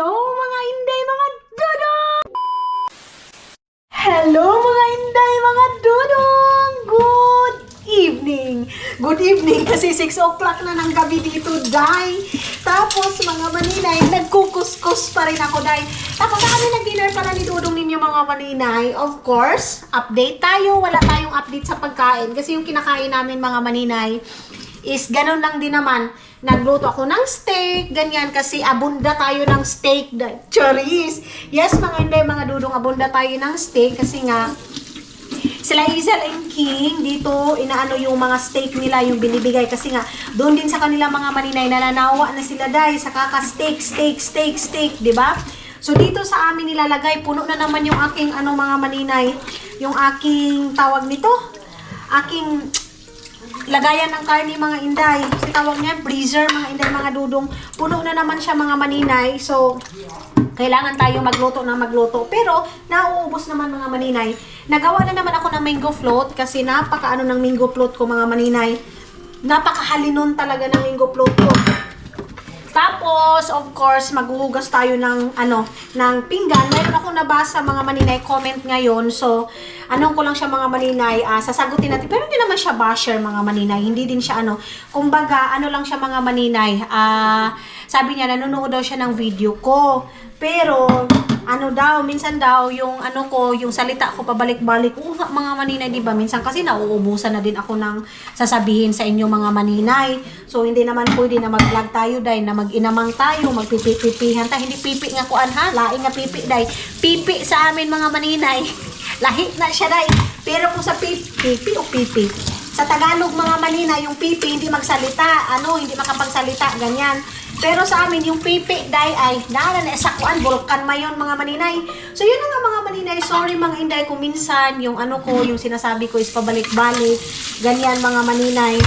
Hello mga Inday, mga dudong! Hello mga Inday, mga dudong! Good evening! Good evening kasi 6 o'clock na ng gabi dito, day. Tapos mga maninay, nagkukuskus pa rin ako, day. Tapos kami nag-dinner para ni Dudong ninyo mga maninay. Of course, update tayo. Wala tayong update sa pagkain kasi yung kinakain namin mga maninay is ganun lang din naman. Nagluto ako ng steak, ganyan, kasi abunda tayo ng steak, charis. Yes, mga Inday, mga dudong, abunda tayo ng steak kasi nga, sila Isel and King, dito, inaano yung mga steak nila, yung binibigay, kasi nga, doon din sa kanila mga maninay, nananawa na sila dahil sa kaka-steak, di ba? So, dito sa amin nilalagay, puno na naman yung aking, mga maninay, yung aking tawag nito, aking lagayan ng karne mga Inday. Kasi tawag niya freezer mga Inday, mga dudong. Puno na naman siya mga maninay. So, kailangan tayo magluto ng magluto. Pero, nauubos naman mga maninay. Nagawa na naman ako ng mango float kasi napakaano ng mango float ko mga maninay. Napakahalinon talaga ng mango float ko. Tapos, of course, maghuhugas tayo ng, ng pinggan. Mayroon ako nabasa mga maninay comment ngayon. So, anong ko lang siya mga maninay, sasagutin natin. Pero hindi naman siya basher mga maninay. Hindi din siya kumbaga, lang siya mga maninay. Sabi niya, nanonood daw siya ng video ko. Pero, minsan daw, yung yung salita ko pabalik-balik. Mga maninay, di ba? Minsan kasi nauubusan na din ako ng sasabihin sa inyo mga maninay. So, hindi naman pwede na mag-vlog tayo, day, na mag-inamang tayo, magpipipipihan tayo. Hindi pipi nga kuan ha, laing nga pipi, day. Pipi sa amin mga maninay. Lahi na siya, day. Pero kung sa pipi o pipi, sa Tagalog mga maninay, yung pipi hindi magsalita, hindi makapagsalita, ganyan. Pero sa amin, yung pipi, day, ay, sa kuan, bulkan mayon mga maninay. So, yun na nga mga maninay. Sorry mga Inday, kung minsan, yung yung sinasabi ko is pabalik-balik. Ganyan mga maninay.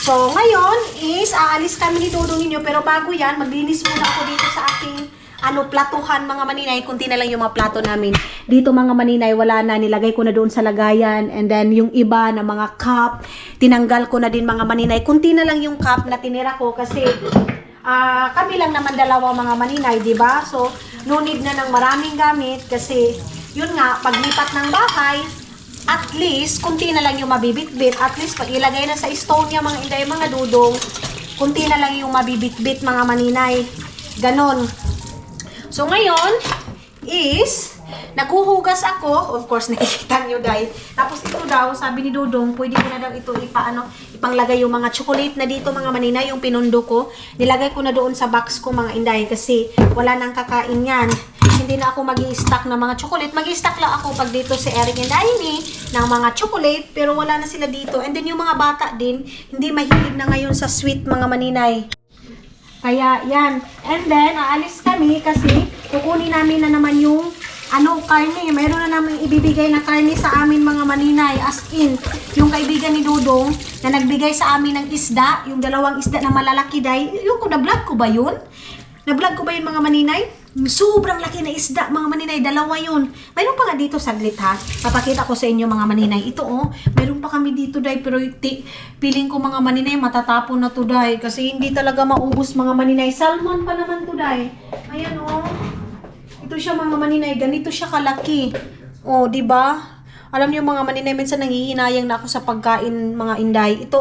So, ngayon is, aalis kami ni Dudong ninyo. Pero bago yan, maglinis muna ako dito sa aking, platuhan mga maninay. Kunti na lang yung mga plato namin. Dito mga maninay, wala na. Nilagay ko na doon sa lagayan. And then, yung iba na mga cup, tinanggal ko na din mga maninay. Kunti na lang yung cup na tinira ko kasi, kami lang naman dalawa mga maninay, di ba? So, no need na ng maraming gamit kasi, yun nga, paglipat ng bahay, at least, kunti na lang yung mabibitbit. At least, pag ilagay na sa stone niya mga Inday, mga dudong, kunti na lang yung mabibitbit mga maninay. Ganon. So, ngayon, is, naghuhugas ako. Of course, nakikita nyo dahil. Tapos ito daw, sabi ni Dudong, pwede ko na daw ito ipanglagay yung mga chocolate na dito mga maninay, yung pinundo ko. Nilagay ko na doon sa box ko mga Inday kasi wala nang kakain yan. Hindi na ako mag-i-stack ng mga chocolate. Mag-i-stack lang ako pag dito si Eric and Amy ng mga chocolate, pero wala na sila dito. And then yung mga bata din, hindi mahilig na ngayon sa sweet mga maninay. Kaya yan. And then, aalis kami kasi kukunin namin na naman yung karne. Mayroon na namin ibibigay na karne sa amin mga maninay. As in, yung kaibigan ni Dudong na nagbigay sa amin ng isda, yung dalawang isda na malalaki day. Yung na-vlog ko ba yun? Na-vlog ko ba yun mga maninay? Sobrang laki na isda mga maninay. Dalawa yun. Mayroon pa nga dito saglit ha. Papakita ko sa inyo mga maninay. Ito mayroon pa kami dito day. Pero piling ko mga maninay matatapon na to day. Kasi hindi talaga maubos mga maninay. Salmon pa naman to day. Ayan ito siya mga maninay, ganito siya kalaki. Di ba? Alam niyo mga maninay, minsan nanghihinayang na ako sa pagkain mga Inday. Ito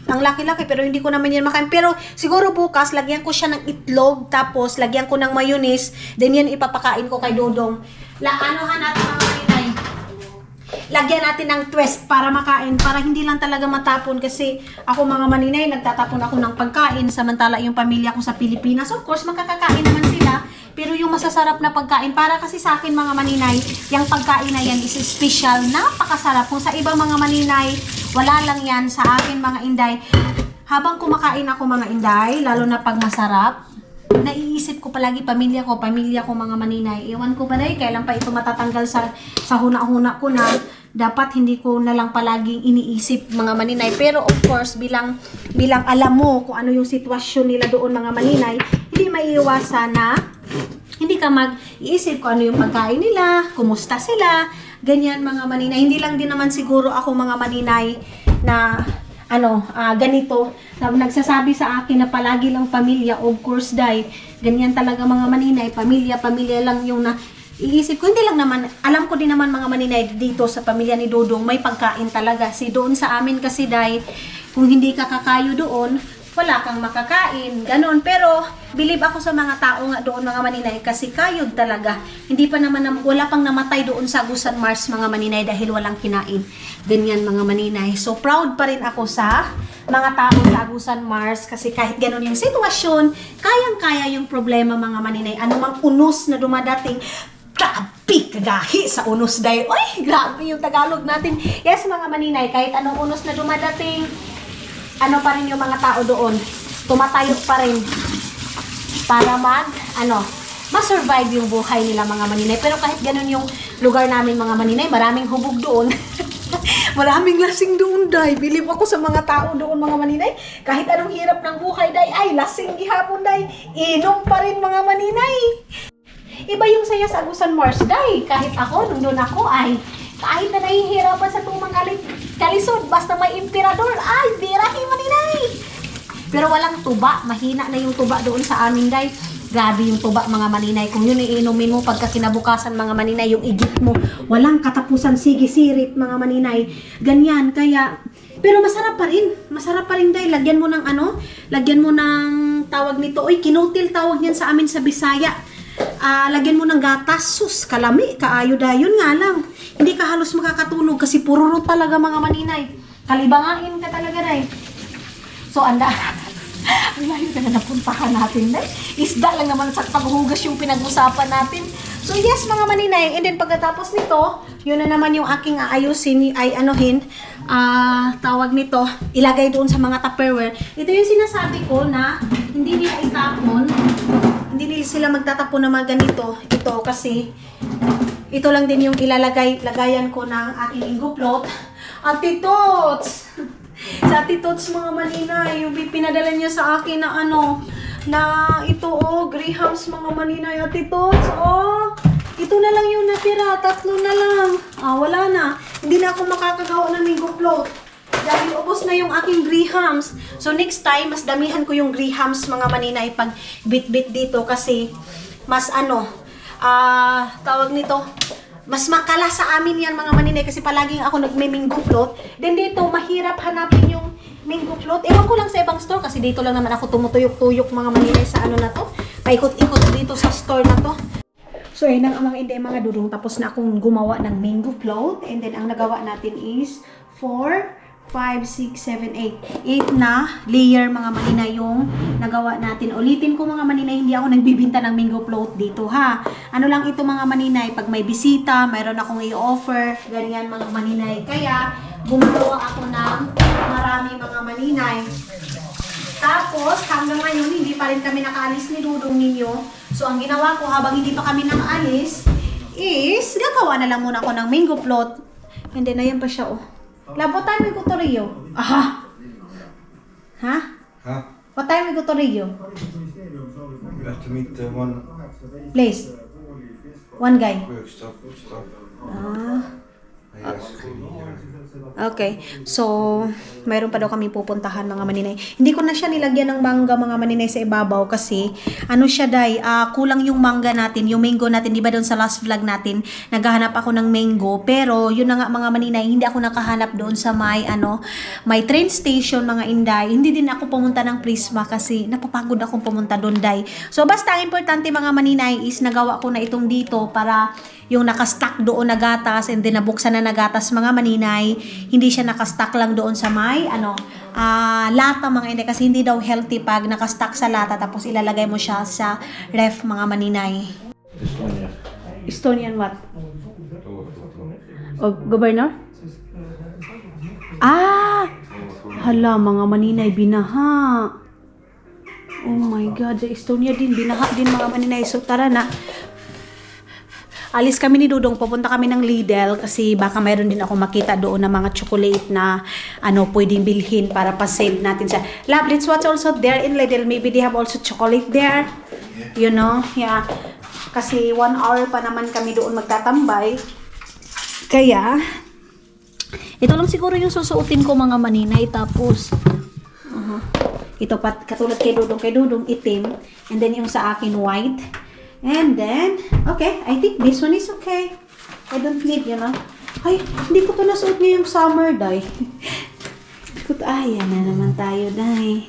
ang laki-laki pero hindi ko naman yan makain. Pero siguro bukas, lagyan ko siya ng itlog, tapos lagyan ko ng mayonnaise, then yan ipapakain ko kay Dudong. Anuhan natin mga maninay. Lagyan natin ng twist para makain, para hindi lang talaga matapon kasi ako mga maninay, nagtatapon ako ng pagkain samantala yung pamilya ko sa Pilipinas. Of course, makakakain naman sila. Pero yung masasarap na pagkain, para kasi sa akin mga maninay, yung pagkain na yan is special, napakasarap. Kung sa ibang mga maninay, wala lang yan. Sa akin mga Inday, habang kumakain ako mga Inday, lalo na pag masarap, naiisip ko palagi pamilya ko mga maninay. Iwan ko ba dahil kailan pa ito matatanggal sa huna-huna ko na dapat hindi ko na lang palaging iniisip mga maninay. Pero of course, bilang alam mo kung ano yung sitwasyon nila doon mga maninay, hindi maiiwasan na hindi ka mag-iisip kung ano yung pagkain nila, kumusta sila, ganyan mga maninay. Hindi lang din naman siguro ako mga maninay na ganito. Nagsasabi sa akin na palagi lang pamilya, of course, day. Ganyan talaga mga maninay, pamilya lang yung na iisip ko. Hindi lang naman, alam ko din naman mga maninay, dito sa pamilya ni Dudong, may pagkain talaga. Doon sa amin kasi, day, kung hindi ka kakayo doon, wala kang makakain, ganon. Pero, believe ako sa mga tao nga doon mga maninay kasi kayod talaga. Hindi pa naman, wala pang namatay doon sa Agusan Mars mga maninay dahil walang kinain. Ganyan mga maninay. So, proud pa rin ako sa mga tao sa Agusan Mars kasi kahit ganon yung sitwasyon, kayang-kaya yung problema mga maninay. Ano mang unos na dumadating, grabe kagahi sa unos day. Oy, grabe yung Tagalog natin. Yes mga maninay, kahit anong unos na dumadating, ano pa rin yung mga tao doon, tumatayo pa rin para ma-survive yung buhay nila mga maninay. Pero kahit ganun yung lugar namin mga maninay, maraming hubog doon. Maraming lasing doon, day. Believe ako sa mga tao doon mga maninay. Kahit anong hirap ng buhay, day, ay lasing gihapon, day. Inom pa rin mga maninay. Iba yung saya sa Agusan Mars, day. Kahit ako, nung doon ako, ay kahit na nahihirapan sa tumang kalisod, basta may emperador, ay, birahin maninay. Pero walang tuba, mahina na yung tuba doon sa amin, day. Grabe yung tuba mga maninay. Kung yun iinumin mo pagka kinabukasan mga maninay, yung igit mo, walang katapusan, sige-sirit mga maninay. Ganyan, kaya, pero masarap pa rin, day. Lagyan mo ng lagyan mo ng tawag nito, oy, kinutil tawag niyan sa amin sa Bisaya. Lagyan mo ng gatas, sus, kalami, kaayo dayon nga lang. Hindi ka halos makakatulog kasi pururot talaga mga maninay. Kalibangain ka talaga, day. So, ang layo na napuntahan natin, day. Isda lang naman sa paghuhugas yung pinag-usapan natin. So, yes, mga maninay. And then, pagkatapos nito, yun na naman yung aking aayusin, tawag nito, ilagay doon sa mga Tupperware. Ito yung sinasabi ko na hindi nila itapon. Hindi nila sila magtatapon na mga ganito. Ito kasi, ito lang din yung lagayan ko ng aking ingoplot. Ate Tots! Sa Ate Tots mga maninay, yung pinadala niya sa akin na ito Grahams mga maninay. Ate Tots, ito na lang yung natira, 3 na lang. Wala na. Hindi na ako makakagawa ng ingoplot. Dahil ubos na yung aking Grahams. So next time, mas damihan ko yung Grahams mga maninay pag bit-bit dito kasi mas tawag nito, mas makala sa amin yan mga maninay kasi palaging ako nagme-mango float. Then dito, mahirap hanapin yung mango float. Ewan ko lang sa ibang store kasi dito lang naman ako tumutuyok-tuyok mga maninay sa na to. Paikot-ikot dito sa store na to. So ayun ang mga dudong, tapos na akong gumawa ng mango float. And then ang nagawa natin is 4, 5, 6, 7, 8 na layer mga maninay yung nagawa natin. Ulitin ko mga maninay, hindi ako nagbibinta ng mango float dito ha. Ano lang ito mga maninay, pag may bisita, mayroon akong i-offer, ganyan mga maninay. Kaya gumagawa ako ng marami mga maninay. Tapos hanggang ngayon hindi pa rin kami nakaalis ni Dudong ninyo. So ang ginawa ko habang hindi pa kami nakaalis is gagawa na lang muna ako ng mango float. And then ayan pa siya What time we go to Rio? Aha! Ha? Huh? What time we go to Rio? We have to meet one Place. One guy. stop. Yes, Okay. So, mayroon pa daw kami pupuntahan mga maninay. Hindi ko na siya nilagyan ng mangga mga maninay sa ibabaw kasi siya day, kulang yung mangga natin, yung mango natin, di ba doon sa last vlog natin, naghahanap ako ng mango, pero yun na nga mga maninay, hindi ako nakahanap doon sa may train station mga inday. Hindi din ako pumunta ng Prisma kasi napapagod akong pumunta doon day. So, basta ang importante mga maninay is nagawa ko na itong dito para yung nakastack doon na gatas and then nabuksan na gatas mga maninay, hindi siya nakastack lang doon sa may lata mga inday kasi hindi daw healthy pag nakastack sa lata tapos ilalagay mo siya sa ref mga maninay. Estonian what? Governor? Hala mga maninay, binaha. Oh my God, sa Estonia din, binaha din mga maninay. So tara na. Alis kami ni Dudong, pupunta kami ng Lidl kasi baka mayroon din ako makita doon na mga chocolate na pwedeng bilhin para pa-save natin sa. Love, let's watch also there in Lidl. Maybe they have also chocolate there. You know, yeah. Kasi 1 hour pa naman kami doon magtatambay. Kaya, Ito lang siguro yung susuotin ko mga maninay. Tapos, ito katulad kay Dudong itim. And then yung sa akin white. And then, okay, I think this one is okay. I don't need, Ay, hindi ko to nasuot ngayong summer, day. Ayan na naman tayo, day.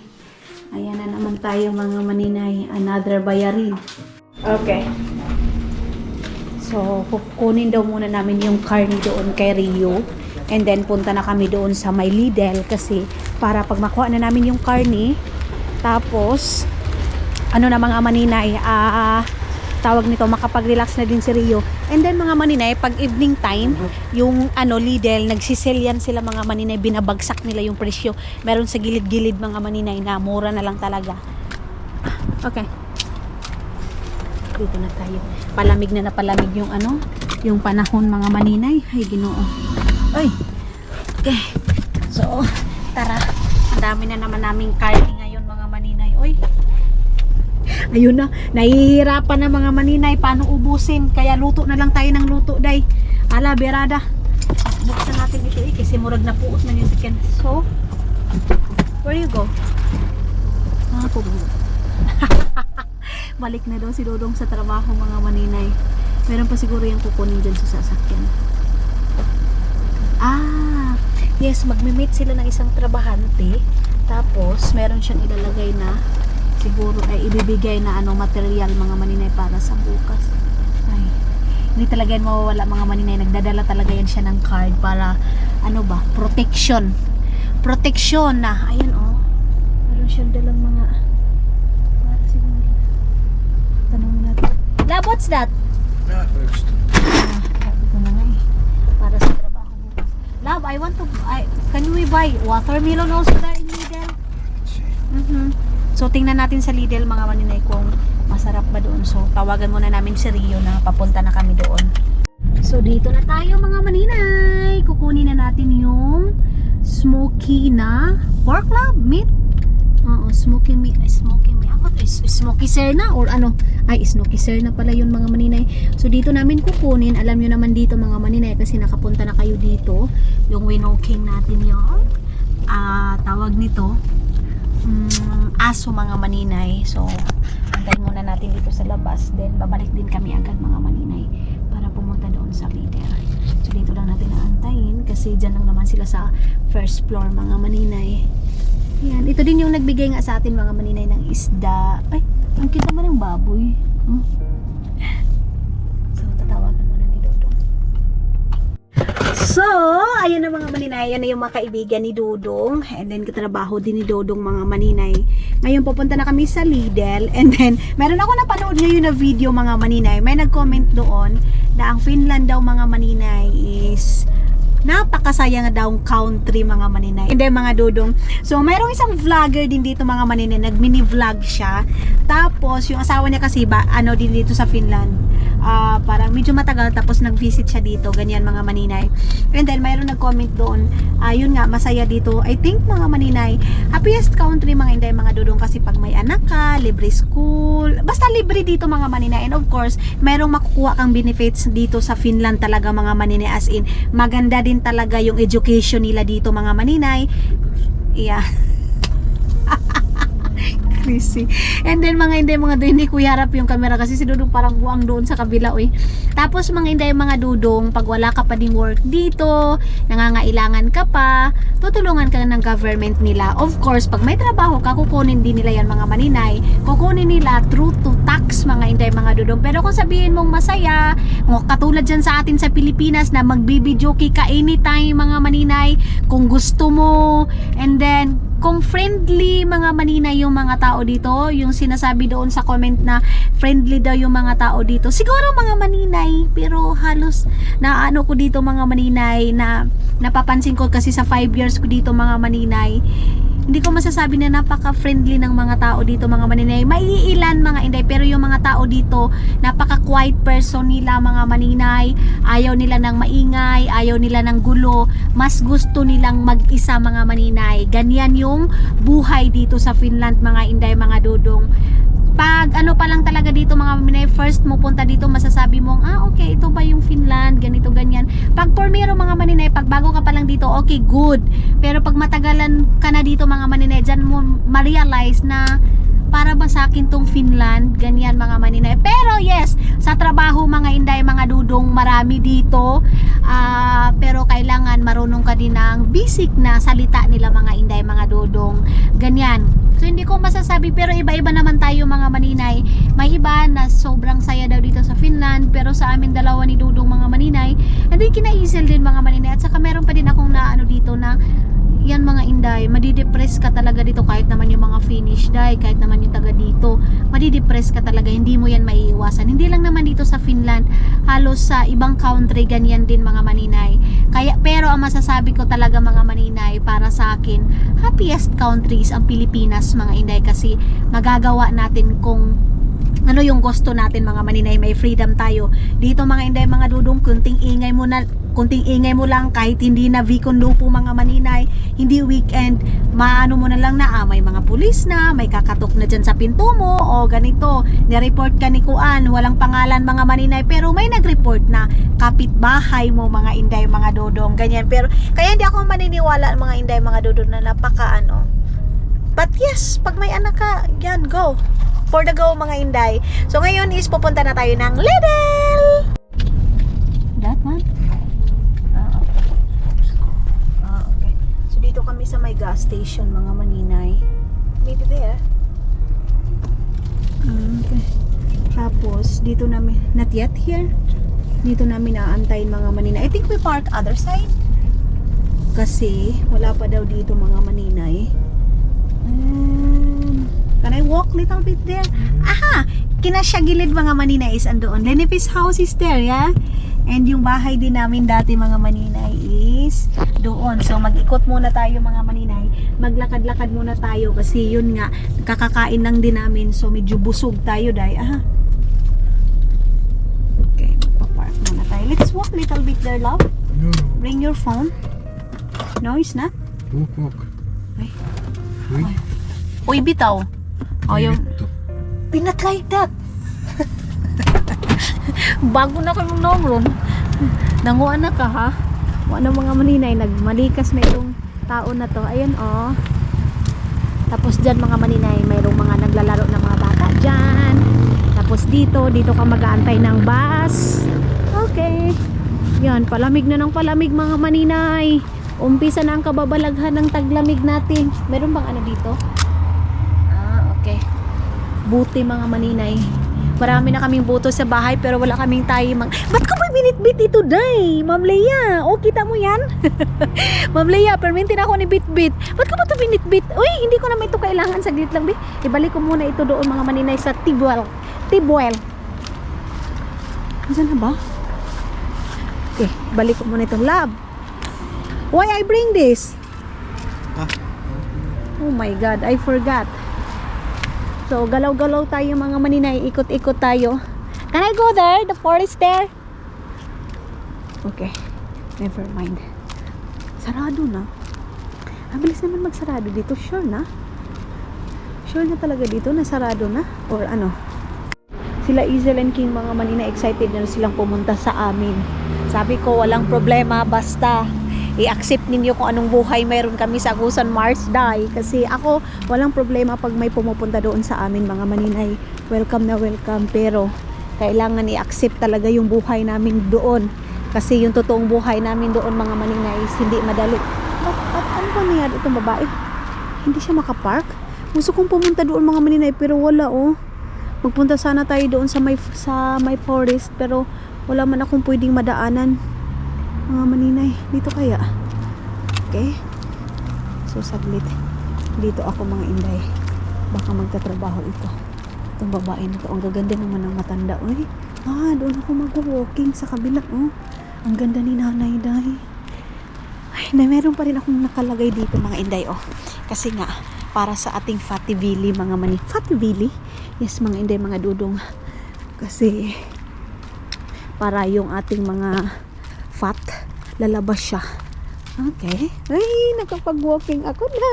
Ayan na naman tayo, mga maninay. Another bayarin. Okay. So, kukunin daw muna namin yung carne doon kay Rio. And then, punta na kami doon sa may Lidl kasi para pag makuha na namin yung carne, tapos, na mga maninay, tawag nito, makapag-relax na din si Rio. And then mga maninay, pag evening time, yung Lidl, nagsisell yan sila mga maninay, binabagsak nila yung presyo. Meron sa gilid-gilid mga maninay na mura na lang talaga. Okay. Dito na tayo. Palamig na palamig yung yung panahon mga maninay. Ay, Ginoo. Ay. Okay. So, tara. Ang dami na naman naming carne ngayon mga maninay. Oy. Ayun na, nahihirapan na mga maninay paano ubusin, kaya luto na lang tayo ng luto, day. Ala, berada. Buksan natin ito kasi murag na puot na yung chicken. So, where you go? Balik na daw si Dodong sa trabaho mga maninay. Meron pa siguro yung kukunin dyan sa sasakyan. Yes, magme-meet sila ng isang trabahante. Tapos, meron siyang ilalagay na siguro ay ibibigay na material mga maninay para sa bukas. Ay, hindi talaga yan mawawala mga maninay. Nagdadala talaga yan siya ng card para protection na. Ayun meron siyang dalang mga para siguro. Tanong natin, Lab, what's that? First. Sabi ko na nga para sa trabaho bukas. Lab, I want to can we buy watermelon also there in Lidl? So, tingnan natin sa Lidl mga maninay kung masarap ba doon. So, tawagan muna namin si Rio na papunta na kami doon. So, dito na tayo mga maninay. Kukunin na natin yung smoky na pork lab meat. Smoky meat. Smoky serna or smoky serna pala yun mga maninay. So, dito namin kukunin. Alam nyo naman dito mga maninay kasi nakapunta na kayo dito. Yung winoking natin yung tawag nito. Aso mga maninay. So, antayin muna natin dito sa labas. Then, babalik din kami agad mga maninay para pumunta doon sa Lidl. So, dito lang natin naantayin kasi dyan lang naman sila sa first floor mga maninay. Yan. Ito din yung nagbigay nga sa atin mga maninay ng isda. Ay, ang kita ba ng baboy? So, tatawagan muna ni Dodong. So, ayun na mga maninay, yan na yung mga kaibigan ni Dodong. And then, katrabaho din ni Dodong mga maninay. Ngayon, pupunta na kami sa Lidl. And then, meron ako napanood ngayon na video mga maninay. May nag-comment doon na ang Finland daw mga maninay is napakasaya nga daw country mga maninay. Hindi mga Dodong. So, mayroong isang vlogger din dito mga maninay. Nag-mini vlog siya. Tapos, yung asawa niya kasi din dito sa Finland. Parang medyo matagal tapos nag-visit siya dito. Ganyan mga maninay. And then, mayroong nag-comment doon. Yun nga, masaya dito. I think mga maninay, happiest country mga Inday mga Dodong kasi pag may anak ka, libre school. Basta libre dito mga maninay. And of course, mayroong makukuha kang benefits dito sa Finland talaga mga maninay. As in, maganda din talaga yung education nila dito mga maninay. Yeah. Crazy. And then mga Inday mga Dodong, hindi ko iharap yung camera kasi si Dodong parang buwang doon sa kabila Tapos mga Inday mga Dodong, pag wala ka pa ding work dito, nangangailangan ka pa, tutulungan ka ng government nila. Of course, pag may trabaho ka, kukunin din nila yan mga maninay. Kukunin nila through to tax mga Inday mga Dodong. Pero kung sabihin mong masaya, katulad dyan sa atin sa Pilipinas na magbibidyoke ka anytime mga maninay, kung gusto mo, and then kung friendly mga maninay yung mga tao dito, yung sinasabi doon sa comment na friendly daw yung mga tao dito, siguro mga maninay, pero halos na ko dito mga maninay na napapansin ko kasi sa 5 years ko dito mga maninay, hindi ko masasabi na napaka-friendly ng mga tao dito mga maninay. Maiilan mga Inday, pero yung mga tao dito, napaka-quiet person nila mga maninay. Ayaw nila ng maingay, ayaw nila ng gulo. Mas gusto nilang mag-isa mga maninay. Ganyan yung buhay dito sa Finland mga Inday, mga Dodong. pag ano pa lang talaga dito mga maminay, first mo punta dito, masasabi mong okay, ito ba yung Finland, ganito ganyan. Pag pormero mga maninay, pag bago ka pa lang dito, okay, good. Pero pag matagalan ka na dito mga maninay, dyan mo ma-realize na para ba sa akin tong Finland, ganyan mga maninay. Pero yes, sa trabaho mga inday, mga dudong, marami dito. Pero kailangan marunong ka din ng basic na salita nila mga inday, mga dudong. Ganyan. So hindi ko masasabi, pero iba-iba naman tayo mga maninay. May iba na sobrang saya daw dito sa Finland, pero sa amin dalawa ni dudong mga maninay, hindi kinaisil din mga maninay. At saka meron pa din akong naano dito na yan mga inday, madidepress ka talaga dito kahit naman yung mga Finnish day, kahit naman yung taga dito, madidepress ka talaga, hindi mo yan maiiwasan. Hindi lang naman dito sa Finland, halos sa ibang country ganyan din mga maninay. Kaya, pero ang masasabi ko talaga mga maninay, para sa akin, happiest countries ang Pilipinas mga inday, kasi magagawa natin kung ano yung gusto natin mga maninay, may freedom tayo. Dito mga inday, mga dudong, kunting ingay mo lang, kahit hindi na weekend lupo mga maninay, hindi weekend, maano mo na lang na may mga pulis na, may kakatok na dyan sa pinto mo, o ganito, nireport ka ni Kuan, walang pangalan mga maninay, pero may nag-report na kapitbahay mo mga inday, mga dudong, ganyan. Pero kaya hindi ako maniniwala mga inday, mga dudong na napaka ano. But yes, pag may anak ka, yan, go for the go mga inday. So ngayon is pupunta na tayo ng Lidl. That one? Okay. So dito kami sa may gas station mga maninay. Maybe there. Okay. Tapos dito namin, not yet here. Dito namin aantayin mga maninay. I think we park other side. Kasi wala pa daw dito mga maninay. Can I walk little bit there? Aha! Kinasya gilid mga maninay is andoon. Lenifis house is there, yeah? And yung bahay din namin dati mga maninay is doon. So mag-ikot muna tayo mga maninay. Maglakad-lakad muna tayo kasi yun nga, kakakain lang din namin. So medyo busog tayo dahil. Aha. Okay, magpa-park muna tayo. Let's walk little bit there, love. No. Bring your phone. No, it's not. Walk. Ay. Oui. Uy, bitaw. Oh, yung Vittu. Not like that. Bago na kayong nomron. Nanguha na ka ha. Wala mga maninay, nagmalikas na itong tao na to. Ayan oh. Tapos dyan mga maninay, mayroong mga naglalaro ng mga bata dyan. Tapos dito ka mag-aantay ng bus. Okay. Yan, palamig na ng palamig mga maninay. Umpisa na ang kababalaghan ng taglamig natin. Meron bang ano dito? Okay. Buti mga maninay. Marami na kaming buto sa bahay pero wala kaming tayo. Ba't ka ba binitbit ito, day? Ma'am Leia, kita mo yan? Ma'am Leia, permintin ako ni bitbit. Ba't ka ba ito binitbit? Uy, hindi ko naman ito kailangan. Saglit lang, be. Ibalik ko muna ito doon mga maninay sa Tibwell. Saan na ba? Okay, balik ko muna ito. Love, why I bring this? Oh my God, I forgot. So, galaw-galaw tayo mga maninay. Ikot-ikot tayo. Can I go there? The forest there? Okay. Never mind. Sarado na. Ang bilis naman magsarado dito. Sure na? Sure na talaga dito na sarado na? Or ano? Sila Izel and King mga maninay, excited na silang pumunta sa amin. Sabi ko, walang problema. Basta i-accept ninyo kung anong buhay mayroon kami sa Agusan Mars Day. Kasi ako, walang problema pag may pumupunta doon sa amin mga maninay. Welcome na welcome. Pero kailangan i-accept talaga yung buhay namin doon. Kasi yung totoong buhay namin doon mga maninay is hindi madali. At ano ba nangyari itong babae? Hindi siya makapark? Gusto kong pumunta doon mga maninay pero wala oh. Magpunta sana tayo doon sa may forest pero wala man akong pwedeng madaanan. Mga maninay, dito kaya? Okay? So saglit. Dito ako mga inday. Baka magtatrabaho ito. Itong babae na to. Ang gaganda naman ng matanda. Uy, doon ako mag-walking sa kabila. Oh. Ang ganda ni nanay day. Ay, meron pa rin akong nakalagay dito mga inday. Oh. Kasi nga, para sa ating Fativili mga mani. Fativili? Yes mga inday, mga dudong. Kasi para yung ating mga fat, lalabas siya. Okay. Ay, nakapag-walking ako na.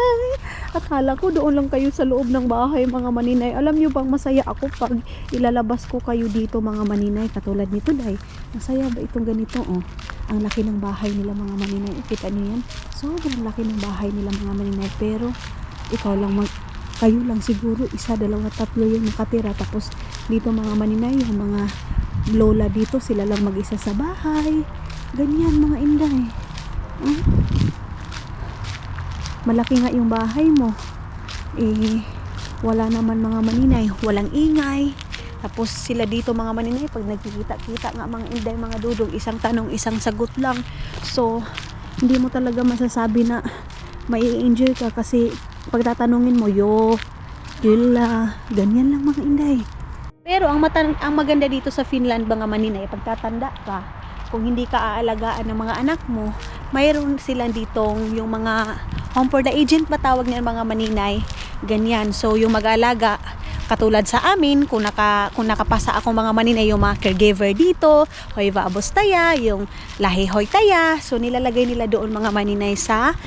Akala ko doon lang kayo sa loob ng bahay mga maninay. Alam nyo bang masaya ako pag ilalabas ko kayo dito mga maninay. Katulad nito day. Masaya ba itong ganito? Oh, ang laki ng bahay nila mga maninay. Kita niyo yan? Sobrang laki ng bahay nila mga maninay. Pero ikaw lang kayo lang siguro 1, 2, 3 yung nakatira. Tapos dito mga maninay, yung mga lola dito, sila lang mag-isa sa bahay. Ganyan mga inday. Malaki nga yung bahay mo. Wala naman mga maninay, walang ingay. Tapos sila dito mga maninay, pag nagkikita-kita nga mga inday, mga dudong, isang tanong, isang sagot lang. So, hindi mo talaga masasabi na may enjoy ka kasi pagtatanungin mo, Gila, ganyan lang mga inday. Pero ang maganda dito sa Finland mga maninay, pagtatanda ka, kung hindi ka aalagaan ng mga anak mo, mayroon silang ditong yung mga home for the agent ba tawag niyan mga maninay, ganyan. So yung mag-aalaga, katulad sa amin, kung nakapasa ako mga maninay, yung mga caregiver dito, hoy vaabos taya, yung lahi hoy taya, so nilalagay nila doon mga maninay sa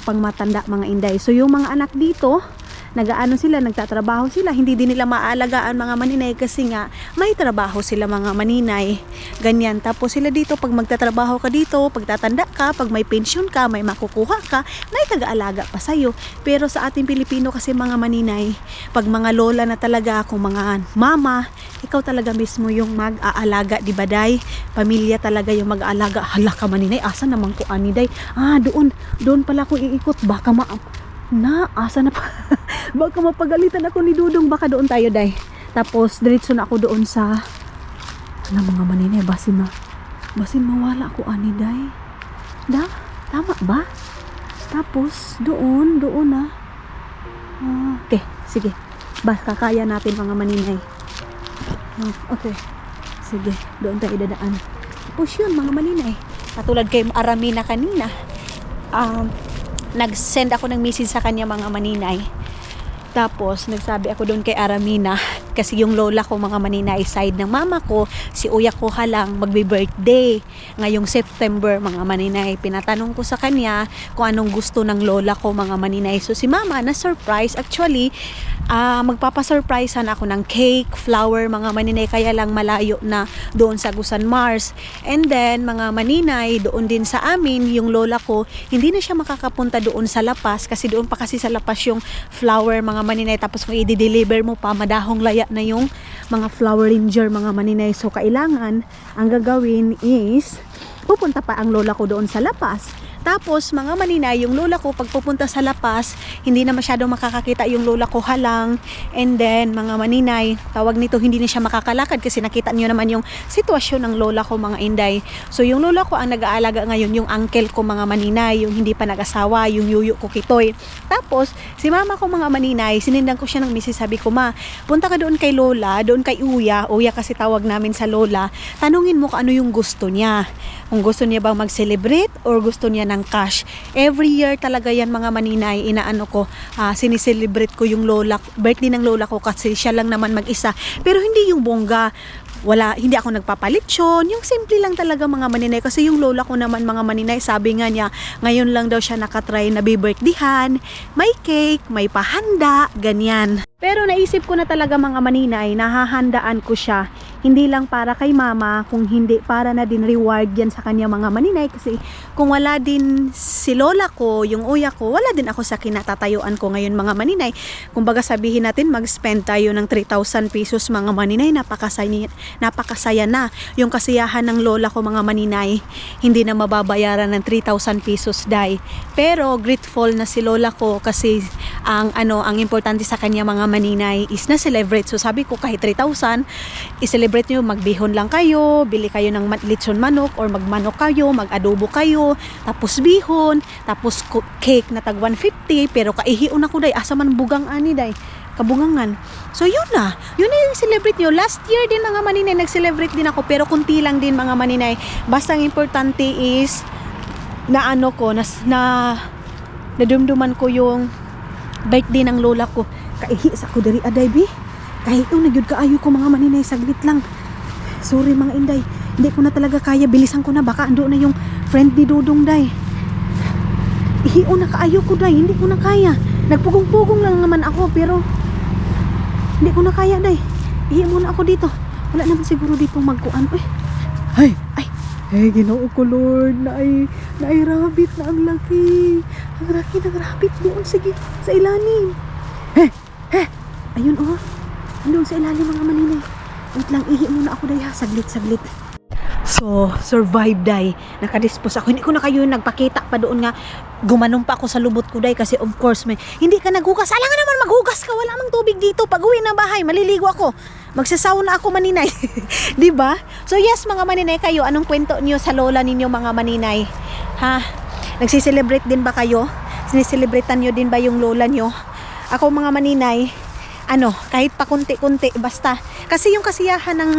pangmatanda mga inday. So yung mga anak dito, nagtatrabaho sila, hindi din nila maaalagaan mga maninay kasi nga may trabaho sila mga maninay, ganyan. Tapos sila dito, pag magtatrabaho ka dito, pagtatanda ka, pag may pension ka, may makukuha ka, may taga-alaga pa sa'yo. Pero sa ating Pilipino kasi mga maninay, pag mga lola na talaga, kung mga mama, ikaw talaga mismo yung mag-aalaga, di ba day? Pamilya talaga yung mag-aalaga. Hala ka maninay, asa naman ko ani day? Doon pala ko iikot, baka asa na pa baka mapagalitan ako ni Dudong, baka doon tayo day. Tapos diretso na ako doon sa mga maninay, basin mawala ako ani day. Tama ba? Tapos doon na okay, sige, baka kaya natin mga maninay. Okay, sige, doon tayo dadaan. Tapos yun mga maninay, katulad kay Aramina kanina, nag-send ako ng message sa kanya mga maninay. Tapos nagsabi ako doon kay Aramina, kasi yung lola ko mga maninay, side ng mama ko, si Uya ko halang magbe-birthday ngayong September mga maninay. Pinatanong ko sa kanya kung anong gusto ng lola ko mga maninay. So si mama na surprise, actually magpapasurprisean ako ng cake, flower mga maninay, kaya lang malayo na doon sa Gusan Mars. And then mga maninay, doon din sa amin, yung lola ko hindi na siya makakapunta doon sa Lapas kasi doon pa kasi sa Lapas yung flower mga maninay. Tapos kung i-deliver mo pa, madahong laya na yung mga flower ranger mga maninay. So kailangan ang gagawin is pupunta pa ang lola ko doon sa Lapas. Tapos mga maninay, yung lola ko pag pupunta sa Lapas, hindi na masyadong makakakita yung lola ko halang. And then mga maninay, tawag nito, hindi na siya makakalakad kasi nakita niyo naman yung sitwasyon ng lola ko mga inday. So yung lola ko ang nag-aalaga ngayon, yung uncle ko mga maninay, yung hindi pa nag-asawa, yung yuyo ko Kitoy. Tapos si mama ko mga maninay, sinindan ko siya ng misis, sabi ko, ma, punta ka doon kay lola, doon kay Uya kasi tawag namin sa lola, tanungin mo kung ano yung gusto niya. Kung gusto niya bang mag-celebrate or gusto niya ng cash. Every year talaga yan mga maninay, sinicelebrate ko yung birthday ng lola ko kasi siya lang naman mag-isa. Pero hindi yung bongga. Hindi ako nagpapalitsyon, yung simple lang talaga mga maninay, kasi yung lola ko naman mga maninay, sabi nga niya, ngayon lang daw siya nakatry na birthdayhan, may cake, may pahanda, ganyan. Pero naisip ko na talaga mga maninay, nahahandaan ko siya, hindi lang para kay mama, kung hindi para na din reward yan sa kanya mga maninay, kasi kung wala din si lola ko, yung uya ko, wala din ako sa kinatatayuan ko ngayon mga maninay. Kung baga sabihin natin, mag-spend tayo ng 3,000 pesos mga maninay, napakasaya na. Yung kasiyahan ng lola ko mga maninay, hindi na mababayaran ng 3,000 pesos day. Pero grateful na si lola ko kasi ang importante sa kanya mga maninay is na celebrate. So sabi ko, kahit 3,000 i-celebrate nyo, magbihon lang kayo, bili kayo ng lechon manok or magmanok kayo, mag-adobo kayo, tapos bihon, tapos cake na tag 150, pero kaihion ako day, asa man bugang ani day, kabungangan. So yun na yung celebrate nyo. Last year din mga maninay, nag-celebrate din ako, pero kunti lang din mga maninay. Basta ang importante is na nadumduman ko yung birthday ng lola ko. Kaihi sa ko diri aday bi, kahit nagyud kaayo ko mga maninay, saglit lang, sorry mga inday, hindi ko na talaga kaya, bilisan ko na, baka ando na yung friend ni Dudong day. Ihiyo na kaayo ko day, hindi ko na kaya. Nagpugong-pugong lang naman ako, pero hindi ko na kaya, day. Ihi muna ako dito. Wala naman siguro dito magkuan. Uy. Ay, Ginoo ko, Lord, na ay rabbit na ang laki. Ang laki ng rabbit doon, sige, sa ilalim. Ayun, oh. Doon sa ilalim, mga maninay. Wait lang, ihi muna ako, day, ha. Saglit. So, survive, day. Nakadispose ako. Hindi ko na kayo nagpakita pa doon nga. Gumanon pa ako sa lubot ko, day. Kasi of course, hindi ka naghugas. Alangan naman maghugas ka. Wala mang tubig dito. Pag uwi ng bahay, maliligo ako. Magsasauna ako, maninay. Diba? So yes, mga maninay, kayo, anong kwento niyo sa lola ninyo, mga maninay? Ha? Nagsiselebrate din ba kayo? Sineselebratean niyo din ba yung lola niyo? Ako, mga maninay, kahit pa kunti-kunti, basta. Kasi yung kasiyahan ng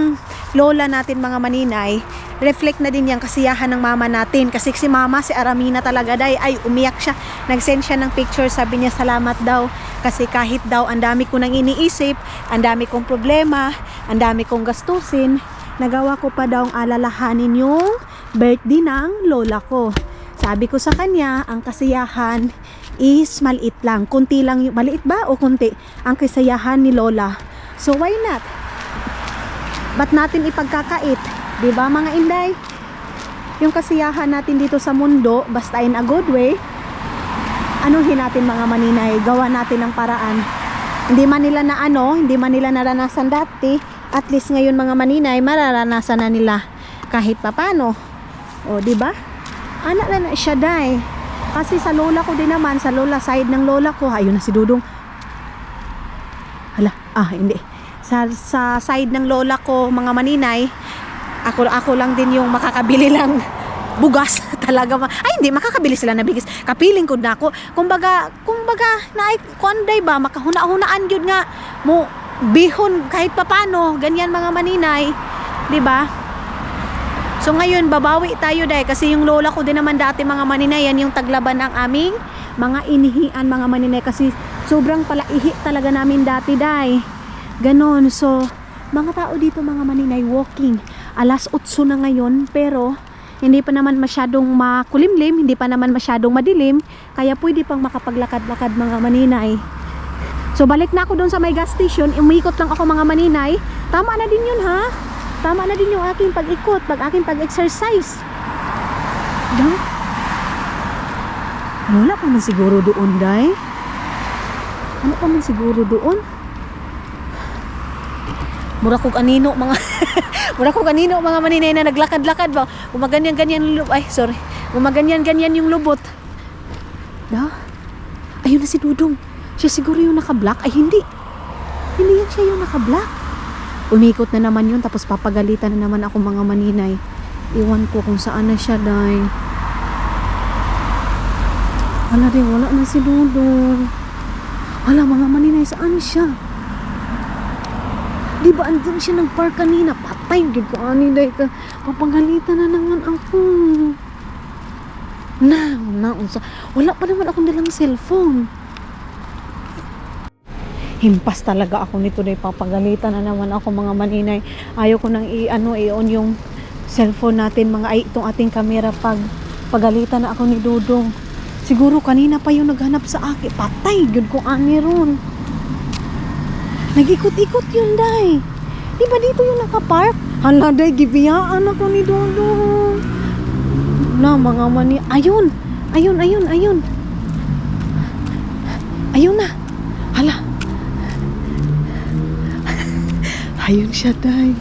lola natin, mga maninay, reflect na din yung kasiyahan ng mama natin. Kasi si mama, si Aramina talaga, day, ay umiyak siya. Nag-send siya ng picture, sabi niya salamat daw. Kasi kahit daw, ang dami ko nang iniisip, ang dami kong problema, ang dami kong gastusin, nagawa ko pa daw ang alalahanin yung birthday ng lola ko. Sabi ko sa kanya, ang kasiyahan is maliit lang. Kunti lang, maliit ba o kunti? Ang kasiyahan ni lola. So why not? Ba't natin ipagkakait? Diba, mga inday? Yung kasiyahan natin dito sa mundo, basta in a good way, anuhin natin, mga maninay, gawa natin ng paraan. Hindi man nila naranasan dati, at least ngayon, mga maninay, mararanasan na nila kahit papano. O, di ba? Anak na siya, day. Kasi sa lola ko din naman, sa lola side ng lola ko, ayun na si Dudong. Hindi. Sa side ng lola ko, mga maninay, ako lang din yung makakabili lang bugas talaga. Hindi, makakabili sila na bigis. Kapiling ko na ako. Kumbaga, kuanday ba, makahuna-hunaan yun nga, mo, bihon, kahit papano, ganyan, mga maninay. Diba? So, ngayon, babawi tayo, day, kasi yung lola ko din naman dati, mga maninay, yan yung taglaban ng aming mga inihian, mga maninay, kasi sobrang palaihi talaga namin dati, day. Ganon. So, mga tao dito, mga maninay, walking. Alas 8 na ngayon, pero hindi pa naman masyadong makulimlim, hindi pa naman masyadong madilim, kaya pwede pang makapaglakad-lakad, mga maninay. So balik na ako doon sa may gas station, umikot lang ako, mga maninay. Tama na din yun, ha? Tama na din yung aking pag-ikot, aking pag-exercise. Wala pa man siguro doon, day. Ano pa man siguro doon? Mura ko kanino, mga maninay na naglakad-lakad ba? Gumaganyan-ganyan yung lubot. Ayun na si Dudong. Siya siguro yung naka-black. Ay, hindi yan siya yung naka-black. Umikot na naman yun, tapos papagalitan na naman ako, mga maninay. Iwan ko kung saan na siya, day. Wala na si Dudong. Wala, mga maninay, saan siya? Di ba andun siya nag-park kanina? Patay, gid ko ani, day ka. Papagalitan na naman ako. Wala pa naman akong dalang cellphone. Himpas talaga ako nito, day. Papagalitan na naman ako, mga maninay. Ayaw ko nang i-on yung cellphone natin, itong ating camera, pagalitan na ako ni Dudong. Siguro kanina pa yung naghanap sa akin. Patay, gid ko ani ron. Nag-ikot-ikot yun, day. Di ba dito yung nakapark? Hala, day, gibiyaan ako ni Dudong. Mga mani. Ayun. Ayun na. Hala. Ayun siya, day.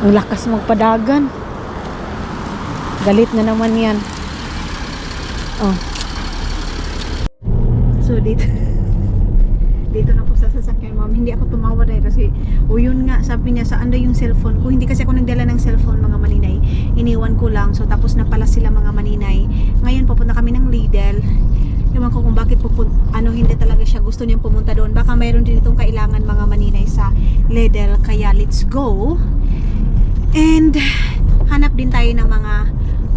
Ang lakas magpadagan. Galit na naman yan. So, dito na po sa sasakyan, ma'am. Hindi ako tumawa, dahil kasi yun nga, sabi niya, saan daw yung cellphone ko? Hindi kasi ako nagdala ng cellphone, mga maninay. Iniwan ko lang. So tapos na pala sila, mga maninay. Ngayon pupunta kami ng Lidl. Ewan ko kung bakit hindi talaga siya gusto niyang pumunta doon. Baka mayroon din itong kailangan, mga maninay, sa Lidl. Kaya let's go. And hanap din tayo ng mga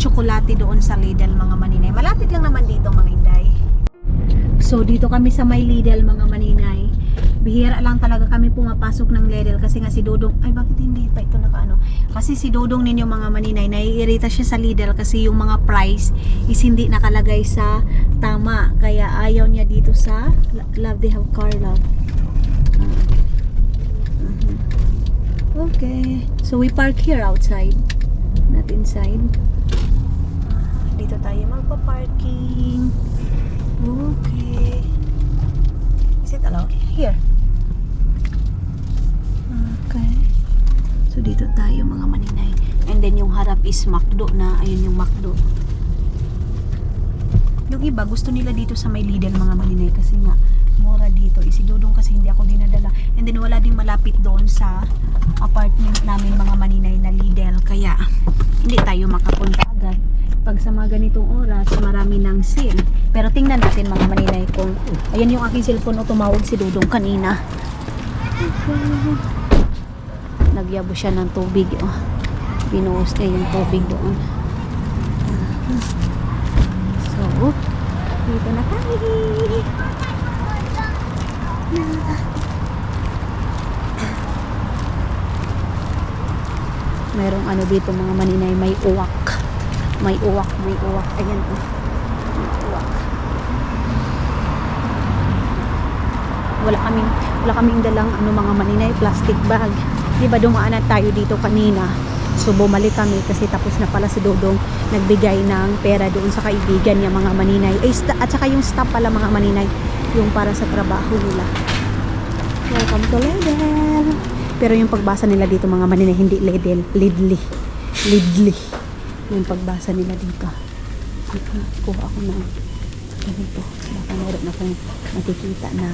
tsokolate doon sa Lidl, mga maninay. Malapit lang naman dito, mga inday. So dito kami sa may Lidl, mga maninay. Bihira lang talaga kami pumapasok ng Lidl kasi nga si Dodong, ay bakit hindi pa ito nakaano? Kasi si Dodong ninyo mga maninay, naiirita siya sa Lidl kasi yung mga price is hindi nakalagay sa tama. Kaya ayaw niya dito sa Love, they have car love. Okay, so we park here outside, not inside. Dito tayo magpa-parking. Okay. Is it allowed? Here. Okay. So dito tayo mga maninay. And then yung harap is McDo na. Ayun yung McDo. Yung iba gusto nila dito sa may Lidl mga maninay kasi nga mura dito. Isidudong kasi hindi ako dinadala. And then wala ding malapit doon sa apartment namin mga maninay na Lidl. Kaya hindi tayo makapunta agad. Pag sa mga ganitong oras, marami ng sale. Pero tingnan natin mga maninay kung ayan yung aking cellphone o tumawag si Dudong kanina. Nagyabo siya ng tubig. Oh. Binuhos niya yung tubig doon. So, dito na kami. Merong ano dito mga maninay, may uwak. May uwak. Ayan oh. May uwak. Wala kaming dalang ano mga maninay, plastic bag. Di ba dumaan na tayo dito kanina? So bumalik kami kasi tapos na pala si Dodong nagbigay ng pera doon sa kaibigan niya mga maninay. At saka yung staff pala mga maninay, yung para sa trabaho nila. Welcome to Lidl. Pero yung pagbasa nila dito mga maninay, hindi Lidli. Yung pagbasa nila dito. Kuha ako ng ganito. Baka meron akong makikita na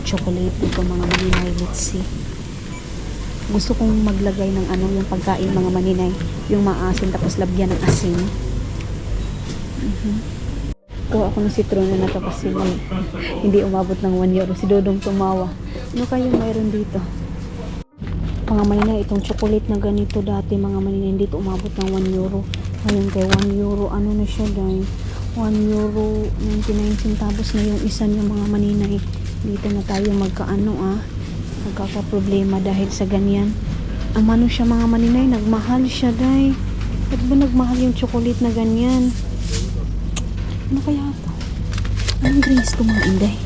chocolate dito mga maninay. Let's see. Gusto kong maglagay ng ano yung pagkain mga maninay. Yung maasin tapos labyan ng asin. Kuha ako ng citron na tapos hindi umabot ng 1 euro. Si Dodong tumawa. Ano kayong mayroon dito? Mga maninay, itong chocolate na ganito dati mga maninay, dito umabot ng 1 euro. Ngayon kay 1 euro, ano na siya dahil 1 euro 99 centavos na yung isa niya mga maninay. Dito na tayo magkaano magkakaproblema dahil sa ganyan. Amano siya mga maninay, nagmahal siya dahil. Ba't ba nagmahal yung chocolate na ganyan? Ano kaya ito? Anong drinks ito mga inday?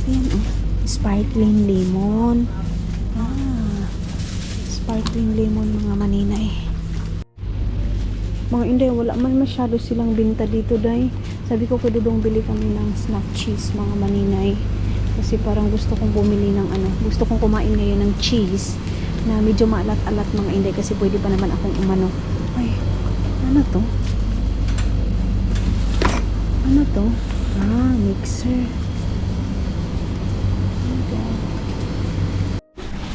Ayan sparkling lemon. Sparkling lemon mga maninay. Mga inday, wala man masyado silang binta dito dahil. Sabi ko kay Dudong bili kami ng snack cheese mga maninay. Kasi parang gusto kong bumili ng gusto kong kumain ngayon ng cheese na medyo maalat-alat mga inday kasi pwede pa naman akong umano. Ay, ano to? Ano to? Mixer. Okay.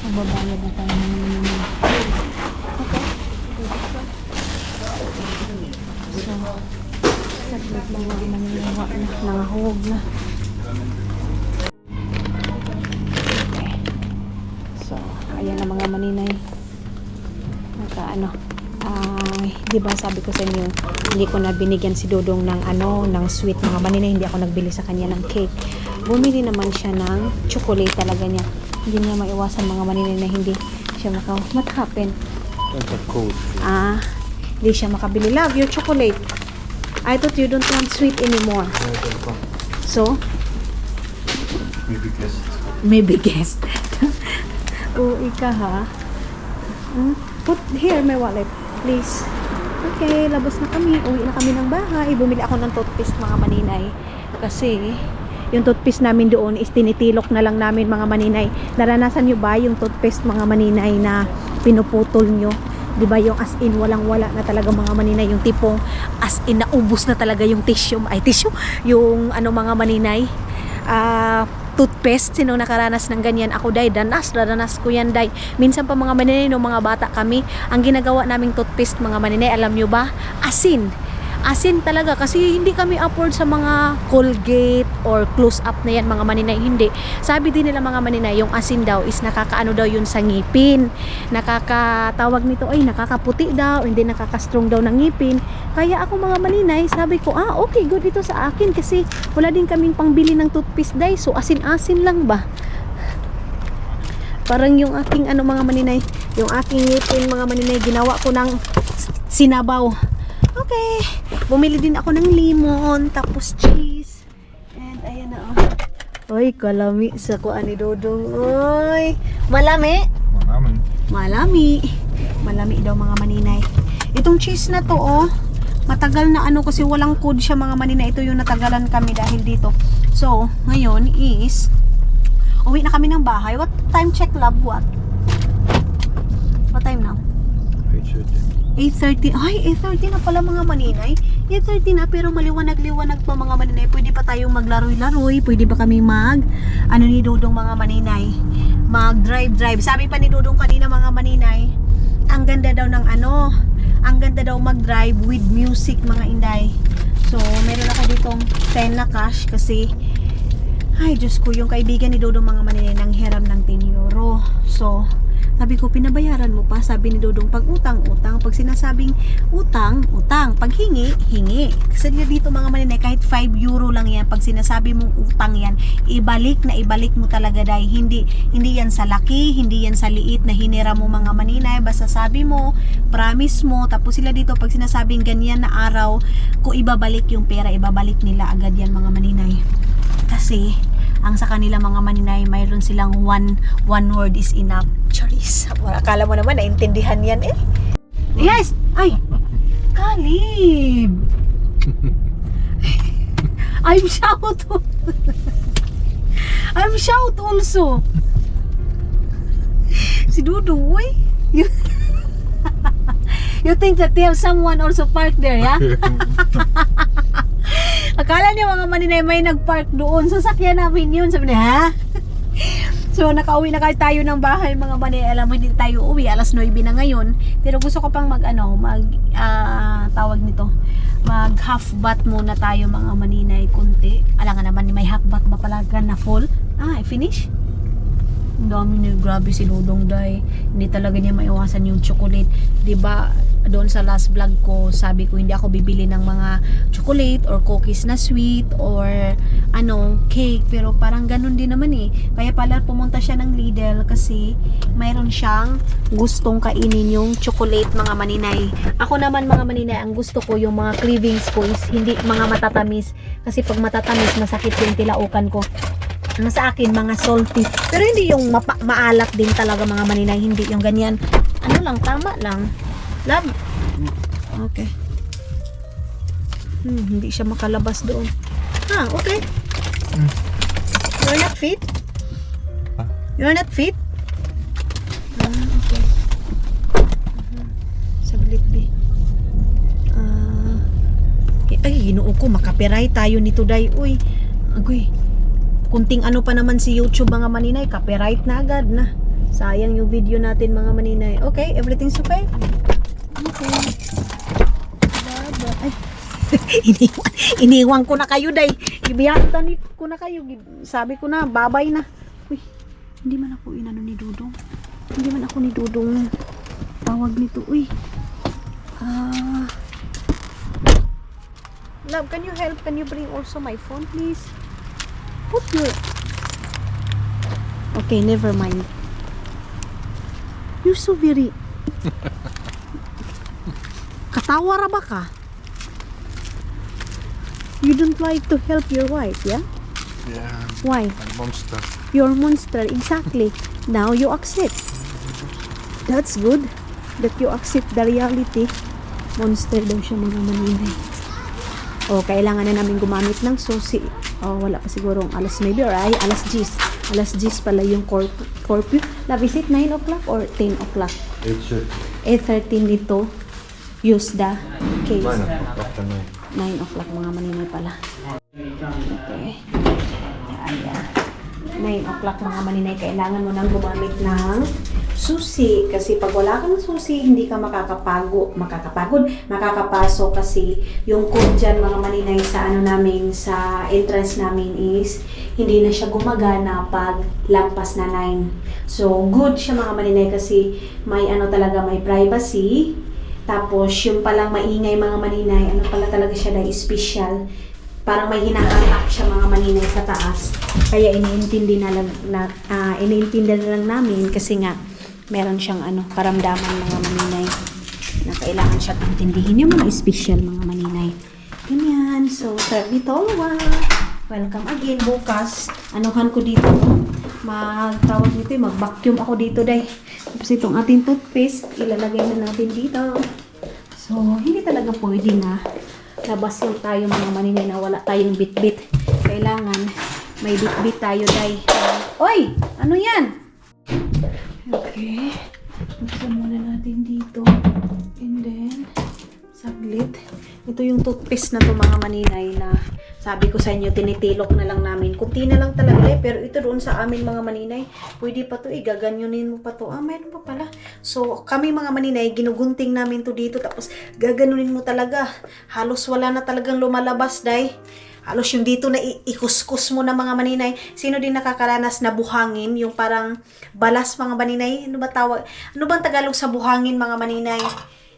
Magbabayad na tayo ng mga so, saglit lang maniniwa na, nangahog na. Okay. So, ayan na mga maninay. Di ba sabi ko sa inyo, hindi ko na binigyan si Dodong ng ng sweet mga maninay, hindi ako nagbili sa kanya ng cake. Bumili naman siya ng chocolate talaga niya. Hindi niya maiwasan mga maninay na hindi siya what happened? Hindi siya makabili. Love, your chocolate. I thought you don't want sweet anymore. So? Maybe guest. Uwi ka ha? Put here my wallet, please. Okay, labas na kami. Uwi na kami ng bahay. Bumili ako ng toothpaste mga maninay. Kasi yung toothpaste namin doon is tinitilok na lang namin mga maninay. Naranasan nyo ba yung toothpaste mga maninay na pinuputol nyo? Diba yung as in walang-wala na talaga mga maninay, yung tipong as in naubos na talaga yung tissue, yung mga maninay, toothpaste. Sino nakaranas ng ganyan? Ako day, danas ko yan day. Minsan pa mga maninay, nung mga bata kami, ang ginagawa naming toothpaste mga maninay, alam nyo ba? Asin talaga kasi hindi kami afford sa mga Colgate or close up na yan mga maninay, hindi. Sabi din nila mga maninay, yung asin daw is nakakaano daw yun sa ngipin, nakakatawag nito ay nakakaputi daw, hindi nakaka-strong daw ng ngipin. Kaya ako mga maninay, sabi ko okay, good ito sa akin kasi wala din kaming pangbili ng toothpaste day, so asin-asin lang ba. Parang yung aking ano mga maninay, yung aking ngipin mga maninay, ginawa ko ng sinabaw. Okay. Bumili din ako ng limon, tapos cheese. And ayan na oh. Oy, kalami sa kuan ni Dodong. Oy, malami. Naman. Malami. Malami daw mga maninay. Itong cheese na to oh, matagal na ano kasi walang code siya mga maninay. Ito yung natagalan kami dahil dito. So, ngayon is uwi na kami ng bahay. What time check, love? What time now? 8:30. Ay, 8:30 na pala mga maninay. 8:30 na pero maliwanag-liwanag pa mga maninay. Pwede pa tayong maglaroy-laroy. Pwede ba kami ano ni Dodong mga maninay? Mag-drive-drive. Sabi pa ni Dodong kanina mga maninay, ang ganda daw ng ano, ang ganda daw mag-drive with music mga inday. So, meron ako ditong 10 na cash kasi ay, Diyos ko, yung kaibigan ni Dodong mga maninay nang hiram ng 10 euro. So, sabi ko, pinabayaran mo pa. Sabi ni Dodong, pag utang, utang. Pag sinasabing utang, utang. Pag hingi, hingi. Kasi dito mga maninay, kahit 5 euro lang yan. Pag sinasabi mong utang yan, ibalik na ibalik mo talaga dahil hindi yan sa laki, hindi yan sa liit na hinira mo mga maninay. Basta sabi mo, promise mo. Tapos sila dito, pag sinasabing ganyan na araw, kung ibabalik yung pera, ibabalik nila agad yan mga maninay. Kasi ang sa kanila mga maninay, mayroon silang one word is enough. Charis. Akala mo naman naintindihan yan eh. Yes! Ay! Kalib! I'm shout! I'm shout also! Si Dudong, uy! You think that they have someone also parked there, yeah? Akala niya mga maninay may nagpark doon. Sasakyan namin yun. Sabi niya, ha? So, nakauwi na tayo ng bahay mga maninay. Alam mo, hindi tayo uwi. Alas 9 na ngayon. Pero gusto ko pang tawag nito. Mag half bath muna tayo mga maninay. Kunti. Alam nga naman, may half bath ba pala na full? Finish? Ang dami niya. Grabe si Dodong Day. Hindi talaga niya maiwasan yung chocolate. Diba? Doon sa last vlog ko, sabi ko hindi ako bibili ng mga chocolate or cookies na sweet or cake, pero parang ganun din naman eh. Kaya pala pumunta siya ng Lidl kasi mayroon siyang gustong kainin yung chocolate mga maninay. Ako naman mga maninay, ang gusto ko yung mga cravings ko is hindi mga matatamis kasi pag matatamis masakit yung tilaukan ko. Sa akin mga salty, pero hindi yung maalat din talaga mga maninay, hindi yung ganyan. Tama lang. Love. Okay. Hindi siya makalabas doon. Okay. You're not fit? You're not fit? Okay. Saglit, be. Ay, ginoo ko, makapiray tayo nito, day. Uy. Agoy. Kunting pa naman si YouTube mga maninay, copyright na agad na. Sayang yung video natin mga maninay. Okay, everything's okay? Okay. Ay. Iniwan ko na kayo, day. Ibiyatan ko na kayo. Sabi ko na, babay na. Uy, hindi man ako inano ni Dodong. Hindi man ako ni Dodong tawag nito. Uy. Love, can you help? Can you bring also my phone, please? Put your... Okay, never mind. You're so very... Katawa ra ba ka? You don't like to help your wife, yeah? Yeah. Why? I'm monster. You're a monster, exactly. Now you accept. That's good. That you accept the reality. Monster daw siya mga maninay. Kailangan na namin gumamit ng susi. Wala pa sigurong alas 9 or alas 10. Alas 10 pala yung curfew. Love, is it 9 o'clock or 10 o'clock? 8:30 nito. Use the case. 9 o'clock mga maninay pala. Okay. Ayan. 9 o'clock mga maninay. Kailangan mo nang gumamit ng susi. Kasi pag wala kang susi, hindi ka makakapagod. Makakapasok kasi yung code dyan mga maninay sa namin, sa entrance namin is hindi na siya gumagana pag lampas na 9. So, good siya mga maninay kasi may talaga, may privacy. Tapos, yung palang maingay mga maninay, pala talaga siya na special. parang may hinahanap siya mga maninay sa taas. Kaya iniintindi na lang namin kasi nga meron siyang karamdaman mga maninay na kailangan siyang intindihin yung mga special mga maninay. Ganyan. So, dito, welcome again. Bukas, anuhan ko dito. Magtawag nito, mag-vacuum ako dito, day. Tapos itong ating toothpaste, ilalagay na natin dito. So, hindi talaga pwede na labas lang tayo mga maninay na wala tayong bit-bit. Kailangan may bit-bit tayo, day. Oy! Ano yan? Okay. Buksan muna natin dito. And then, saglit. Ito yung toothpaste na to mga maninay na sabi ko sa inyo, tinitilok na lang namin. Kunti na lang talaga pero ito doon sa amin mga maninay, pwede pa to gaganyunin mo pa to. Mayroon pa pala. So, kami mga maninay, ginugunting namin to dito tapos gaganunin mo talaga. Halos wala na talagang lumalabas, day. Halos yung dito na ikuskus mo na mga maninay. Sino din nakakaranas na buhangin? Yung parang balas mga maninay. Ano ba tawag? Ano bang Tagalog sa buhangin mga maninay?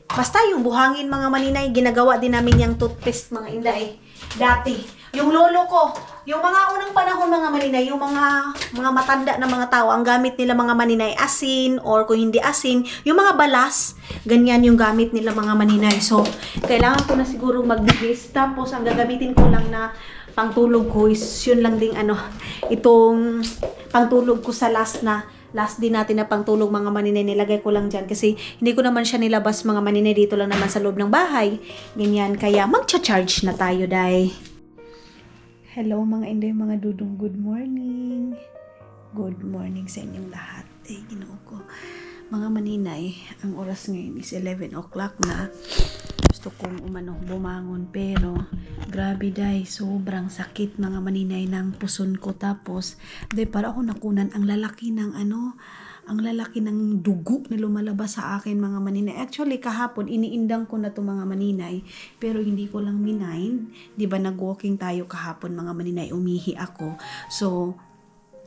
Basta yung buhangin mga maninay, ginagawa din namin yung toothpaste mga inday. Dati, yung lolo ko, yung mga unang panahon mga maninay, yung mga matanda na mga tao, ang gamit nila mga maninay asin or kung hindi asin, yung mga balas, ganyan yung gamit nila mga maninay. So, kailangan ko na siguro magbigis. Tapos, ang gagamitin ko lang na pangtulog ko is yun lang ding itong pangtulog ko sa last din natin na pangtulog mga maninay, nilagay ko lang dyan kasi hindi ko naman siya nilabas mga maninay, dito lang naman sa loob ng bahay. Ganyan, kaya magcha-charge na tayo, day. Hello mga inday, mga dudong, good morning. Good morning sa inyong lahat. Ginoo ko. Mga maninay, ang oras ngayon is 11 o'clock na. Gusto kong bumangon pero grabe day, sobrang sakit mga maninay ng puson ko. Tapos para ako nakunan ang lalaki ng dugo na lumalabas sa akin mga maninay. Actually kahapon iniindang ko na to mga maninay pero hindi ko lang minain. 'Di ba nag-walking tayo kahapon mga maninay, umihi ako. So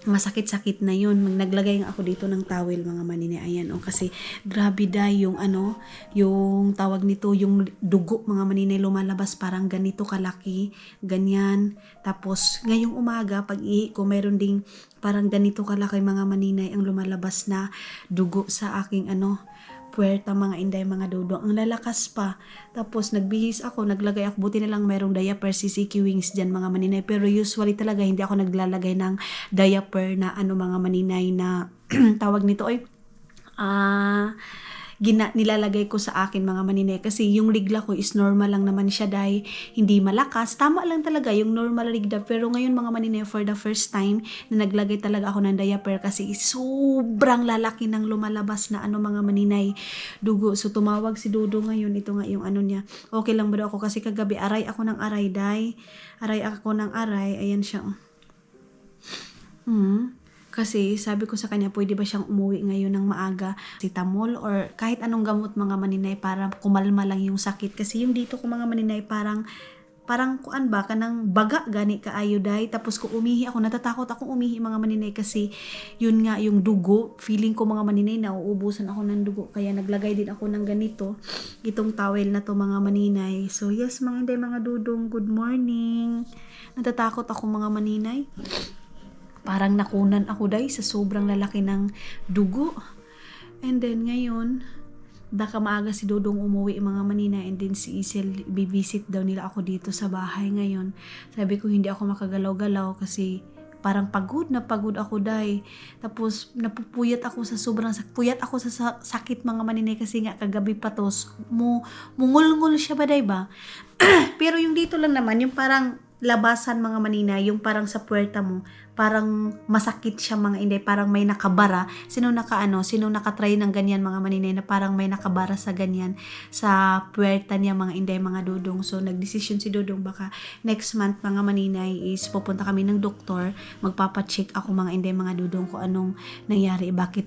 masakit-sakit na yun. Naglagay nga ako dito ng towel mga maninay. Ayan kasi grabe day yung yung tawag nito, yung dugo mga maninay lumalabas parang ganito kalaki, ganyan. Tapos ngayong umaga pag ihi ko meron ding parang ganito kalaki mga maninay ang lumalabas na dugo sa aking puwerta mga inday mga dudong. Ang lalakas pa. Tapos nagbihis ako, naglagay ako, buti na lang merong diaper si CQ Wings dyan mga maninay. Pero usually talaga hindi ako naglalagay ng diaper na mga maninay na tawag nito ay nilalagay ko sa akin mga maninay kasi yung ligla ko is normal lang naman siya dahil hindi malakas. Tama lang talaga yung normal ligla. Pero ngayon mga maninay, for the first time na naglagay talaga ako ng diaper kasi sobrang lalaki ng lumalabas na mga maninay dugo. So tumawag si Dodo ngayon, ito nga yung niya. Okay lang ba daw ako kasi kagabi aray ako ng aray day. Aray ako ng aray. Ayan siya. Kasi sabi ko sa kanya, pwede ba siyang umuwi ngayon ng maaga, Citamol or kahit anong gamot mga maninay para kumalma lang yung sakit. Kasi yung dito ko mga maninay parang kuan ba kanang baga gani kaayo day. Tapos ko umihi ako, natatakot akong umihi mga maninay kasi yun nga yung dugo, feeling ko mga maninay nauubusan ako ng dugo. Kaya naglagay din ako ng ganito, itong towel na to mga maninay. So yes mga inday mga dudong, good morning. Natatakot ako mga maninay. Parang nakunan ako day sa sobrang lalaki ng dugo. And then ngayon, baka maaga si Dodong umuwi mga maninay, and then si Isel, bibisit daw nila ako dito sa bahay ngayon. Sabi ko hindi ako makagalaw-galaw kasi parang pagod ako day. Tapos napupuyat ako sa sakit mga maninay kasi nga kagabi pa to mungul-ngul siya ba day ba? Pero yung dito lang naman, yung parang labasan mga maninay, yung parang sa puwerta mo, parang masakit siya mga inday, parang may nakabara. Sino nakatry ng ganyan mga maninay na parang may nakabara sa ganyan sa puwerta niya mga inday mga dudong. So nagdesisyon si Dudong baka next month mga maninay is pupunta kami ng doktor, magpapacheck ako mga inday mga dudong kung anong nangyari, bakit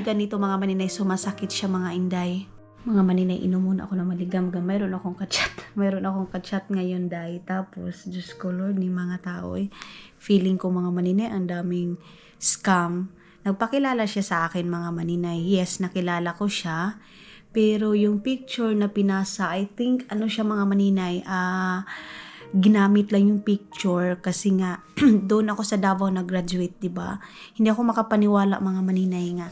ganito mga maninay, sumasakit siya mga inday. Mga maninay, inom muna ako ng maligam-gam. Mayroon akong kachat ngayon day. Tapos, Diyos ko Lord, ni mga tao feeling ko mga maninay, ang daming scam. Nagpakilala siya sa akin mga maninay. Yes, nakilala ko siya. Pero yung picture na pinasa, I think, siya mga maninay, ginamit lang yung picture kasi nga doon ako sa Davao nag-graduate, 'di ba? Hindi ako makapaniwala mga maninay nga.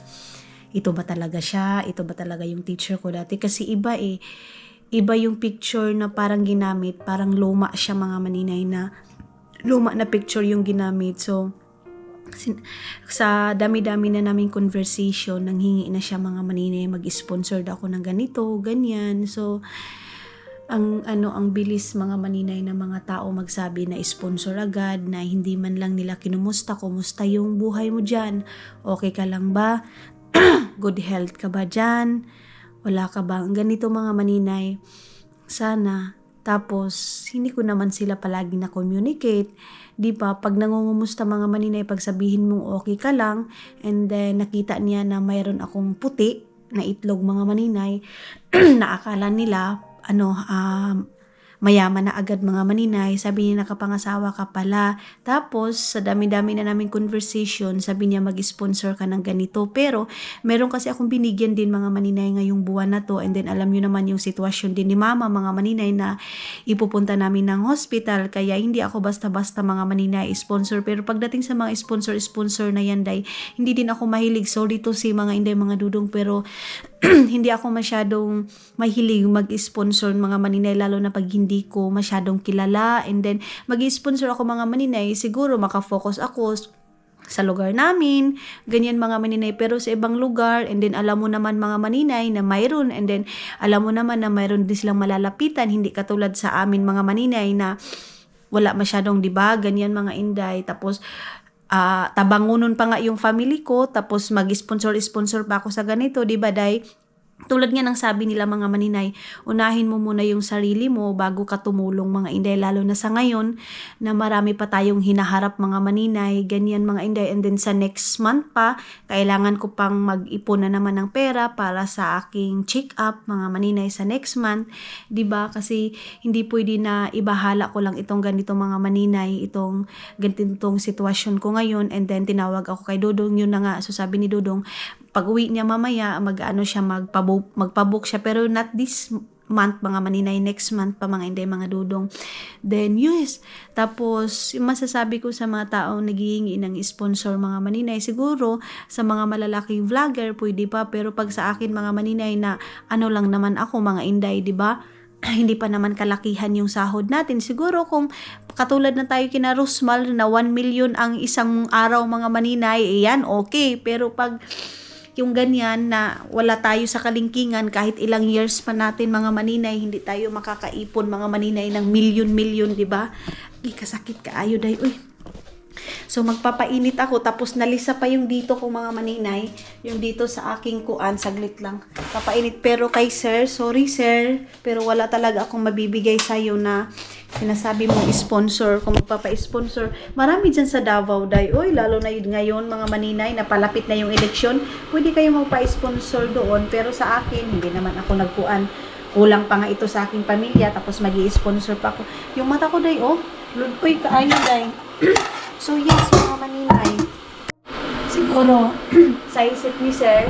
Ito ba talaga siya? Ito ba talaga yung teacher ko dati? Kasi iba iba yung picture na parang ginamit, parang luma siya mga maninay na luma na picture yung ginamit. So sa dami-dami na naming conversation, nanghingi na siya mga maninay, mag-sponsor daw ako ng ganito, ganyan. So ang bilis mga maninay na mga tao magsabi na sponsor agad, na hindi man lang nila kinumusta, kumusta yung buhay mo dyan, okay ka lang ba, good health ka ba dyan, wala ka ba, ang ganito mga maninay, sana. Tapos hindi ko naman sila palagi na communicate, di ba? Pag nangungumusta mga maninay, pag sabihin mong okay ka lang, and then nakita niya na mayroon akong puti na itlog mga maninay, na akala nila mayaman na agad mga maninay, sabi niya nakapangasawa ka pala. Tapos sa dami-dami na naming conversation, sabi niya mag-sponsor ka ng ganito. Pero meron kasi akong binigyan din mga maninay ngayong buwan na to, and then alam niyo naman yung sitwasyon din ni mama mga maninay na ipupunta namin ng hospital, kaya hindi ako basta-basta mga maninay sponsor. Pero pagdating sa mga sponsor na yan, day, hindi din ako mahilig, sorry to si mga inday mga dudong, pero hindi ako masyadong mahilig mag-sponsor mga maninay, lalo na pag hindi ko masyadong kilala. And then mag-sponsor ako mga maninay, siguro makafocus ako sa lugar namin, ganyan mga maninay. Pero sa ibang lugar, and then alam mo naman mga maninay na mayroon, and then alam mo naman na mayroon din silang malalapitan, hindi katulad sa amin mga maninay na wala masyadong, diba, ganyan mga inday. Tapos tabangunon pa nga yung family ko, tapos mag-sponsor pa ako sa ganito, diba, day? Tulad nga ng sabi nila mga maninay, unahin mo muna yung sarili mo bago ka tumulong mga inday, lalo na sa ngayon na marami pa tayong hinaharap mga maninay, ganyan mga inday. And then sa next month pa, kailangan ko pang mag-ipon na naman ng pera para sa aking check-up mga maninay sa next month, diba? Kasi hindi pwede na ibahala ko lang itong ganito mga maninay, itong ganitong sitwasyon ko ngayon. And then tinawag ako kay Dodong, yun na nga, so sabi ni Dodong, pag uwi niya mamaya, magpabook siya, pero not this month mga maninay, next month pa mga inday mga dudong. Then yes, tapos yung masasabi ko sa mga tao naghihingi ng sponsor mga maninay, siguro sa mga malalaking vlogger pwede pa, pero pag sa akin mga maninay na ano lang naman ako mga inday, di ba? Hindi pa naman kalakihan yung sahod natin. Siguro kung katulad na tayo kina Rosmal na 1 million ang isang araw mga maninay, yan okay. Pero pag yung ganyan na wala tayo sa kalingkingan, kahit ilang years pa natin mga maninay, hindi tayo makakaipon mga maninay ng milyon-milyon, di ba? Kasakit kaayo day, uy. So magpapainit ako, tapos nalisa pa yung dito ko mga maninay, yung dito sa aking kuan, saglit lang papainit. Pero kay sir, sorry sir, pero wala talaga akong mabibigay sa'yo na sinasabi mong sponsor. Kung magpapa-sponsor, marami dyan sa Davao day, oy, lalo na yun ngayon mga maninay, napalapit na yung eleksyon, pwede kayo magpa-sponsor doon. Pero sa akin, hindi naman ako nagkuan, kulang pa nga ito sa aking pamilya, tapos magi-sponsor pa ako. Yung mata ko day, oh, uy, kaayo day. So yes mga maninay, siguro sa isip ni sir,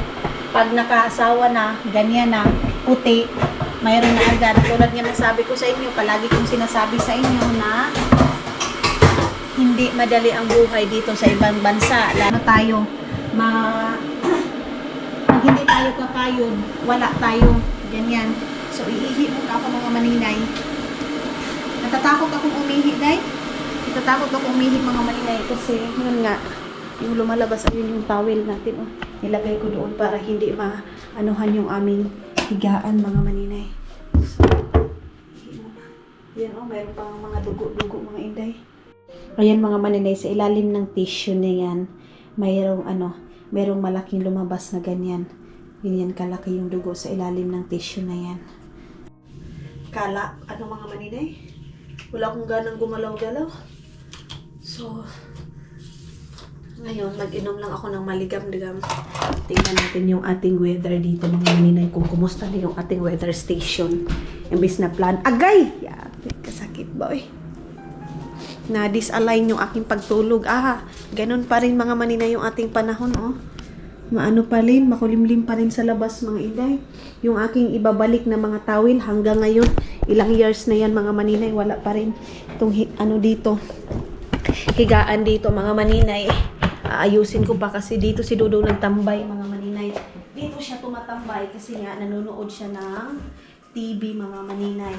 pag nakaasawa na, ganyan na, puti, mayroon na agad. Tulad nga nasabi ko sa inyo, palagi kong sinasabi sa inyo na hindi madali ang buhay dito sa ibang bansa. Lalo tayo, pag hindi tayo kakayod, wala tayo, ganyan. So iihi mo ako mga maninay. Natatakot akong umihi, day. Natatakot akong umihi mga maninay kasi yun nga, yung lumalabas, ayun yung towel natin, oh. Nilagay ko doon para hindi maanuhan yung aming higaan mga maninay. So, yan, oh, mayroon pang mga dugo-dugo mga inday. Ayan mga maninay, sa ilalim ng tissue na yan, mayroong malaking lumabas na ganyan. Ganyan kalaki yung dugo sa ilalim ng tissue na yan. Kala, mga maninay? Wala akong ganang gumalaw-galaw. So, ngayon, mag-inom lang ako ng maligam-ligam. Tingnan natin yung ating weather dito mga maninay, kung kumusta na yung ating weather station. Imbis na plan, agay! Yeah, kasakit ba, eh. Na-disalign yung aking pagtulog. Ganun pa rin mga maninay yung ating panahon, oh. Maano pa rin, makulimlim pa rin sa labas mga inday. Yung aking ibabalik na mga tawil hanggang ngayon, Ilang years na yan mga maninay, wala pa rin itong ano dito. Higaan dito mga maninay. Aayusin ko pa kasi dito si Dudong nagtambay mga maninay. Dito siya tumatambay kasi nga nanonood siya ng TV mga maninay.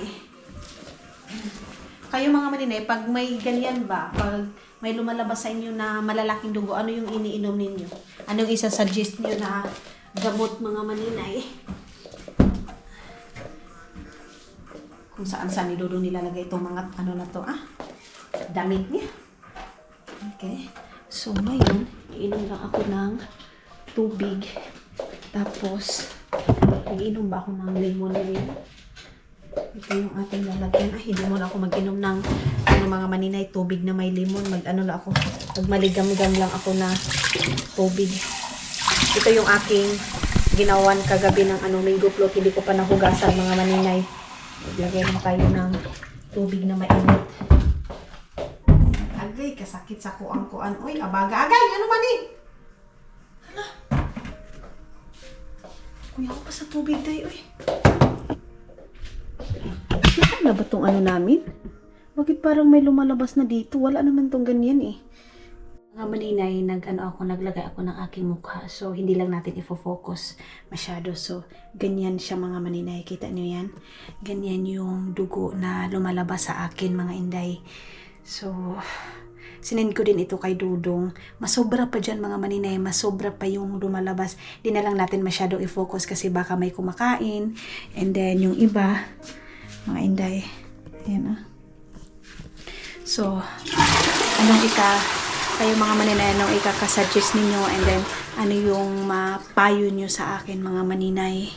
Kayo mga maninay, pag may ganyan ba, pag may lumalabas sa inyo na malalaking dugo, ano yung iniinom ninyo? Anong isa-suggest niyo na gamot mga maninay? Kung saan-saan ni Dudong nilalagay itong mga ano na to, damit niya. Okay. So, ngayon, iinom lang ako ng tubig. Tapos, nag-inom ba ako ng lemon rin? Ito yung ating lalagyan. Hindi mo na ako mag-inom ng mga maninay, tubig na may lemon. Mag-ano lang ako, magmaligam-gam lang ako na tubig. Ito yung aking ginawan kagabi ng mango float. Hindi ko pa nahugasan mga maninay. Maglagay lang tayo ng tubig na mainit. Agay, kasakit sa kuang-kuan. Uy, abaga. Agay, ano man eh? Hala. Kuya ko pa sa tubig tayo, uy. Saan na ba tong ano namin? Bakit parang may lumalabas na dito? Wala naman tong ganyan eh. Mga maninay, naglagay ako ng aking mukha. So, hindi lang natin ifo-focus masyado. So, ganyan siya mga maninay. Kita nyo yan? Ganyan yung dugo na lumalabas sa akin mga inday. So, sinend ko din ito kay Dudong. Masobra pa dyan mga maninay. Masobra pa yung lumalabas. Di na lang natin masyadong i-focus kasi baka may kumakain. And then, yung iba, mga inday. Ayan So, kayo mga maninay, anong ikakasuggest ninyo? And then, ano yung mapayo nyo sa akin mga maninay?